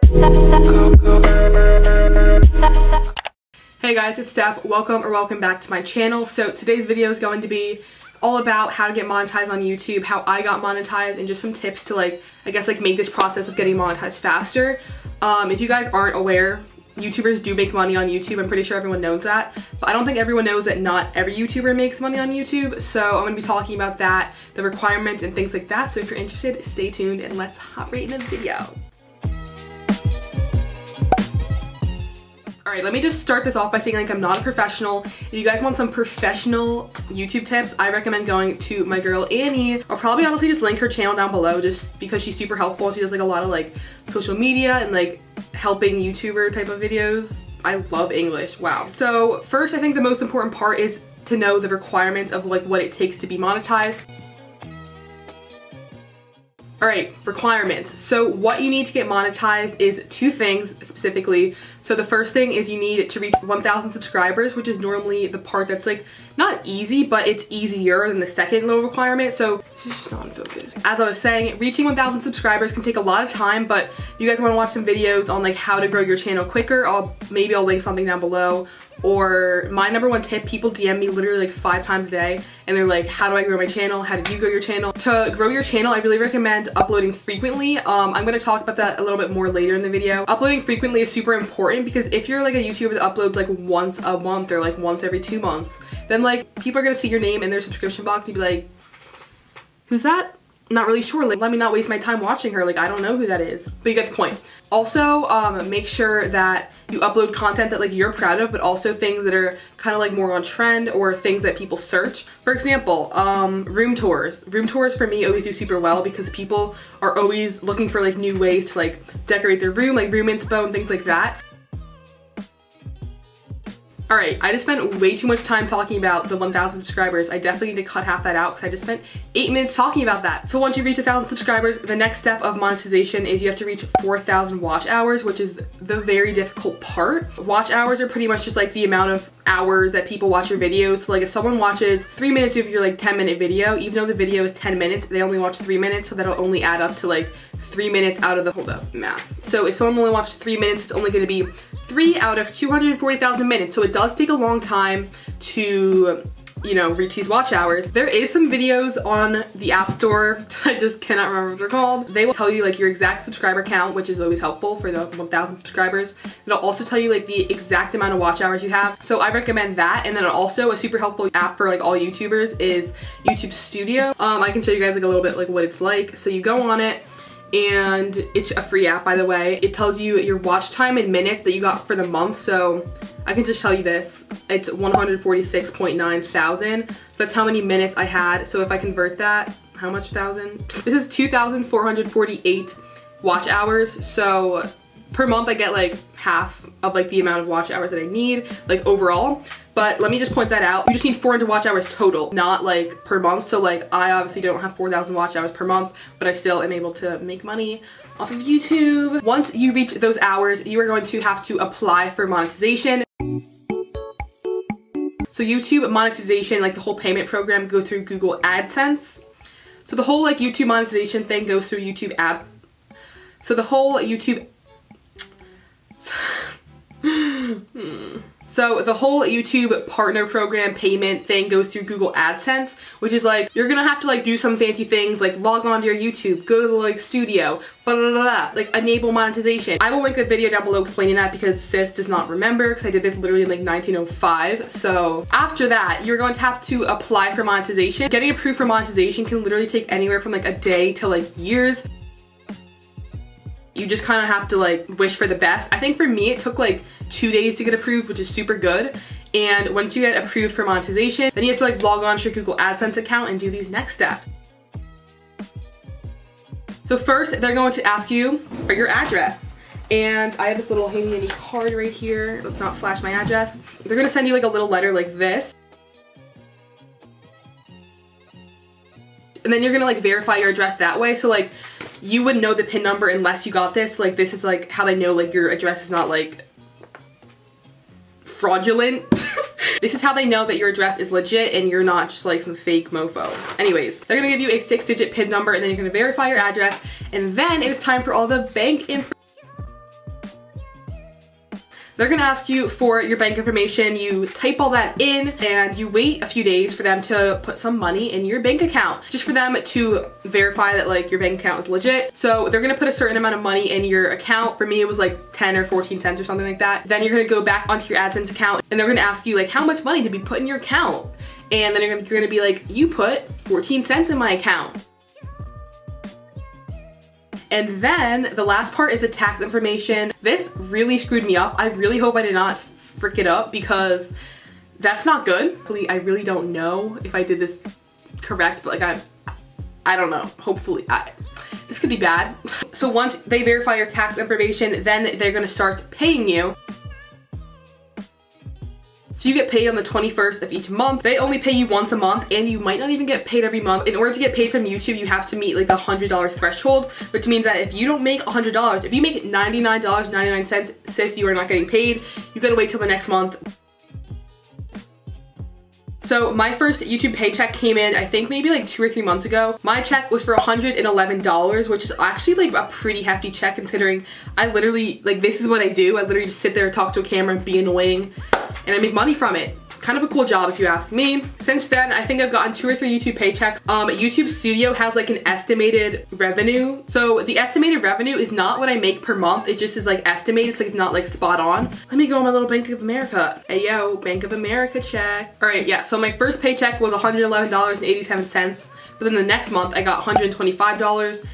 Hey guys, it's Steph. Welcome back to my channel. So today's video is going to be all about how to get monetized on YouTube, how I got monetized, and just some tips to make this process of getting monetized faster. If you guys aren't aware, YouTubers do make money on YouTube. I'm pretty sure everyone knows that, but I don't think everyone knows that not every YouTuber makes money on YouTube. So I'm going to be talking about that, the requirements and things like that. So if you're interested, stay tuned and let's hop right in the video. Alright, let me just start this off by saying I'm not a professional. If you guys want some professional YouTube tips, I recommend going to my girl Annie. I'll probably honestly just link her channel down below just because she's super helpful. She does a lot of social media and helping YouTuber type of videos. I love English, wow. So first, I think the most important part is to know the requirements of what it takes to be monetized. Alright, requirements. So what you need to get monetized is two things specifically. So the first thing is you need to reach 1,000 subscribers, which is normally the part that's not easy, but it's easier than the second little requirement. So it's just not in focus. As I was saying, reaching 1,000 subscribers can take a lot of time, but if you guys want to watch some videos on how to grow your channel quicker, maybe I'll link something down below. Or my number one tip, people DM me literally 5 times a day and they're like, how do I grow my channel? How do you grow your channel? To grow your channel, I really recommend uploading frequently. I'm going to talk about that a little bit more later in the video. Uploading frequently is super important because if you're a YouTuber that uploads once a month or once every 2 months, then people are going to see your name in their subscription box and you'd be like, who's that? Not really sure, let me not waste my time watching her, I don't know who that is. But you get the point. Also, make sure that you upload content that you're proud of, but also things that are kind of more on trend or things that people search. For example, room tours. Room tours for me always do super well because people are always looking for new ways to decorate their room, room inspo and things like that. Alright, I just spent way too much time talking about the 1,000 subscribers. I definitely need to cut half that out because I just spent 8 minutes talking about that. So once you reach 1,000 subscribers, the next step of monetization is you have to reach 4,000 watch hours, which is the very difficult part. Watch hours are pretty much just the amount of hours that people watch your videos. So if someone watches 3 minutes of your 10-minute video, even though the video is 10 minutes, they only watch 3 minutes, so that'll only add up to 3 minutes out of the, hold up, math. So if someone only watched 3 minutes, it's only gonna be 3 out of 240,000 minutes. So it does take a long time to, reach these watch hours. There is some videos on the App Store, I just cannot remember what they're called. They will tell you your exact subscriber count, which is always helpful for the 1,000 subscribers. It'll also tell you the exact amount of watch hours you have. So I recommend that. And then also a super helpful app for all YouTubers is YouTube Studio. I can show you guys a little bit what it's like. So you go on it, and it's a free app, by the way. It tells you your watch time in minutes that you got for the month. So I can just tell you this, it's 146.9 thousand. So that's how many minutes I had. So if I convert that, how much thousand? This is 2,448 watch hours. So per month I get half of the amount of watch hours that I need overall. But let me just point that out. You just need 400 watch hours total, not per month. So I obviously don't have 4,000 watch hours per month, but I still am able to make money off of YouTube. Once you reach those hours, you are going to have to apply for monetization. So YouTube monetization, the whole payment program, goes through Google AdSense. So the whole YouTube monetization thing goes through YouTube ads. So the whole YouTube So the whole YouTube partner program payment thing goes through Google AdSense, which is you're gonna have to do some fancy things log on to your YouTube, go to the studio, blah, blah, blah, blah, enable monetization. I will link a video down below explaining that because sis does not remember because I did this literally in 1905. So after that, you're going to have to apply for monetization. Getting approved for monetization can literally take anywhere from a day to years. You just kind of have to wish for the best. I think for me it took 2 days to get approved, which is super good. And once you get approved for monetization, then you have to log on to your Google AdSense account and do these next steps. So first, they're going to ask you for your address. And I have this little handy dandy card right here. Let's not flash my address. They're gonna send you a little letter like this. And then you're gonna verify your address that way. So you wouldn't know the PIN number unless you got this. This is how they know your address is not fraudulent. This is how they know that your address is legit and you're not just some fake mofo. Anyways, they're gonna give you a 6-digit PIN number and then you're gonna verify your address, and then it's time for all the bank info. They're gonna ask you for your bank information. You type all that in and you wait a few days for them to put some money in your bank account, just for them to verify that like your bank account is legit. So they're gonna put a certain amount of money in your account. For me, it was like 10 or 14 cents or something like that. Then you're gonna go back onto your AdSense account and they're gonna ask you like, how much money did we put in your account? And then you're gonna be like, you put 14 cents in my account. And then the last part is the tax information. This really screwed me up. I really hope I did not frick it up because that's not good. I really don't know if I did this correct, but like I don't know. Hopefully, this could be bad. So once they verify your tax information, then they're gonna start paying you. So you get paid on the 21st of each month. They only pay you once a month and you might not even get paid every month. In order to get paid from YouTube, you have to meet like the $100 threshold, which means that if you don't make $100, if you make $99.99, sis, you are not getting paid. You gotta wait till the next month. So my first YouTube paycheck came in, I think maybe like 2 or 3 months ago. My check was for $111, which is actually like a pretty hefty check considering I literally, like this is what I do. I literally just sit there, talk to a camera, and be annoying, and I make money from it. Kind of a cool job if you ask me. Since then, I think I've gotten 2 or 3 YouTube paychecks. YouTube Studio has like an estimated revenue. So the estimated revenue is not what I make per month. It just is like estimated, so it's not like spot on. Let me go on my little Bank of America. Hey yo, Bank of America check. All right, yeah, so my first paycheck was $111.87. But then the next month I got $125.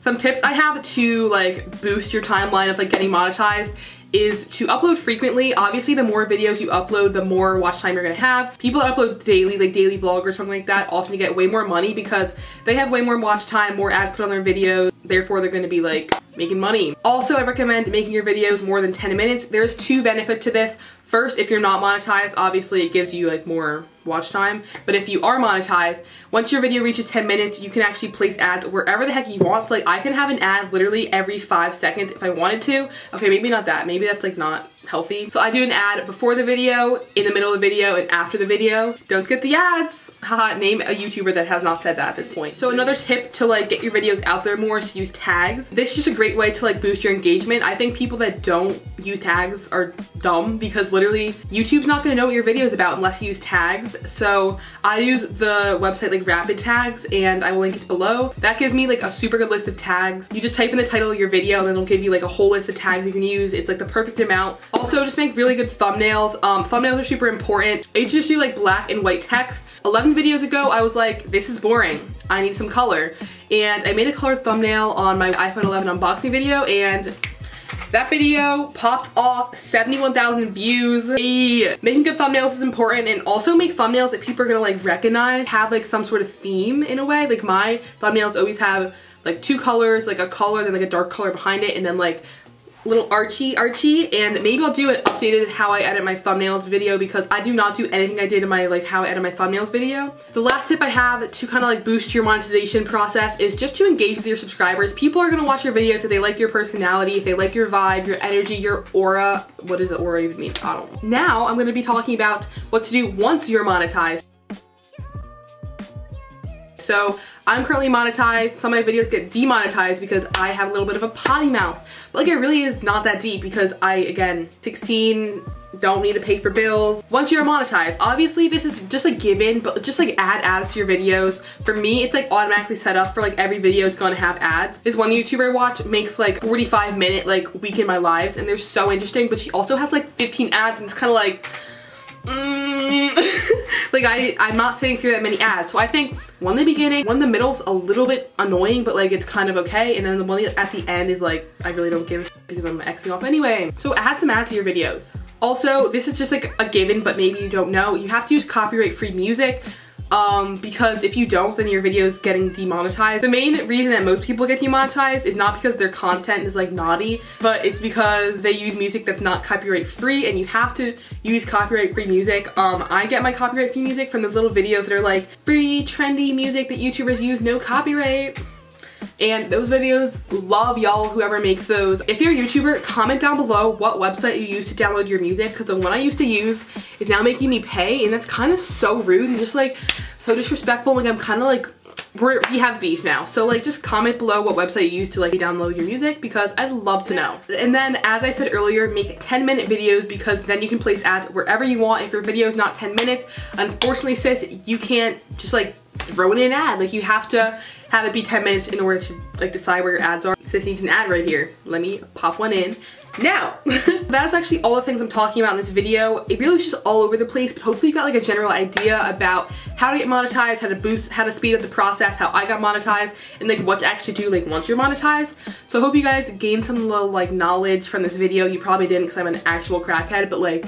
Some tips I have to like boost your timeline of like getting monetized is to upload frequently. Obviously, the more videos you upload, the more watch time you're gonna have. People that upload daily, like daily vlog or something like that, often get way more money because they have way more watch time, more ads put on their videos. Therefore, they're gonna be like making money. Also, I recommend making your videos more than 10 minutes. There's 2 benefits to this. First, if you're not monetized, obviously it gives you like more watch time. But if you are monetized, once your video reaches 10 minutes, you can actually place ads wherever the heck you want. So like I can have an ad literally every 5 seconds if I wanted to. Okay, maybe not that. Maybe that's like not healthy. So I do an ad before the video, in the middle of the video, and after the video. Don't skip the ads. Haha, name a YouTuber that has not said that at this point. So another tip to like get your videos out there more is to use tags. This is just a great way to like boost your engagement. I think people that don't use tags are dumb because literally YouTube's not gonna know what your video is about unless you use tags. So I use the website like Rapid Tags and I will link it below. That gives me like a super good list of tags. You just type in the title of your video and then it'll give you like a whole list of tags you can use. It's like the perfect amount. Also, just make really good thumbnails. Thumbnails are super important. I just do like black and white text. 11 videos ago, I was like, this is boring. I need some color. And I made a colored thumbnail on my iPhone 11 unboxing video and that video popped off 71,000 views. Hey. Making good thumbnails is important, and also make thumbnails that people are gonna like recognize, have like some sort of theme in a way. Like my thumbnails always have like 2 colors, like a color, then like a dark color behind it, and then like little Archie, and maybe I'll do an updated how I edit my thumbnails video because I do not do anything I did in my like how I edit my thumbnails video. The last tip I have to kind of like boost your monetization process is just to engage with your subscribers. People are gonna watch your videos if they like your personality, if they like your vibe, your energy, your aura. What does the aura even mean? I don't know. Now I'm gonna be talking about what to do once you're monetized. So I'm currently monetized. Some of my videos get demonetized because I have a little bit of a potty mouth. But like it really is not that deep because I, again, 16, don't need to pay for bills. Once you're monetized, obviously this is just a given, but just like add ads to your videos. For me, it's like automatically set up for like every video is gonna have ads. This one YouTuber I watch makes like 45-minute like week in my lives and they're so interesting, but she also has like 15 ads and it's kind of like, like I'm not sitting through that many ads. So I think one in the beginning, one in the middle's a little bit annoying, but like it's kind of okay. And then the one at the end is like, I really don't give a shit because I'm Xing off anyway. So add some ads to your videos. Also, this is just like a given, but maybe you don't know. You have to use copyright-free music. Because if you don't, then your video is getting demonetized. The main reason that most people get demonetized is not because their content is like naughty, but it's because they use music that's not copyright free, and you have to use copyright free music. I get my copyright free music from those little videos that are like free trendy music that YouTubers use, no copyright. And those videos, love y'all, whoever makes those. If you're a YouTuber, comment down below what website you use to download your music, because the one I used to use is now making me pay, and that's kind of so rude and just like so disrespectful. Like I'm kind of like we have beef now. So like just comment below what website you use to like download your music, because I'd love to know. And then as I said earlier, make 10-minute videos, because then you can place ads wherever you want. If your video is not 10 minutes, unfortunately sis, you can't just like throw in an ad. Like you have to have it be 10 minutes in order to like decide where your ads are. Sis needs an ad right here. Let me pop one in. Now, that's actually all the things I'm talking about in this video. It really was just all over the place, but hopefully you got like a general idea about how to get monetized, how to boost, how to speed up the process, how I got monetized, and like what to actually do like once you're monetized. So I hope you guys gained some little like knowledge from this video. You probably didn't, because I'm an actual crackhead, but like,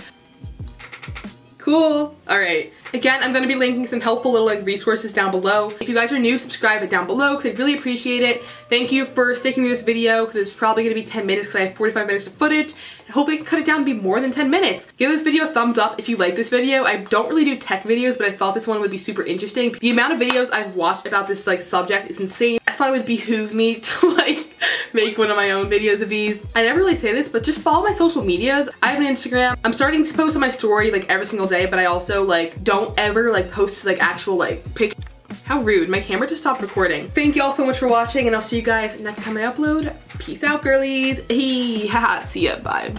cool. All right. Again, I'm going to be linking some helpful little like resources down below. If you guys are new, subscribe it down below, because I'd really appreciate it. Thank you for sticking to this video, because it's probably going to be 10 minutes because I have 45 minutes of footage. And hopefully I can cut it down to be more than 10 minutes. Give this video a thumbs up if you like this video. I don't really do tech videos, but I thought this one would be super interesting. The amount of videos I've watched about this like subject is insane. I thought it would behoove me to like make one of my own videos of these. I never really say this, but just follow my social medias. I have an Instagram. I'm starting to post on my story like every single day, but I also like don't ever like post like actual like pictures. How rude, my camera just stopped recording. Thank you all so much for watching, and I'll see you guys next time I upload. Peace out, girlies. Hey, haha, see ya, bye.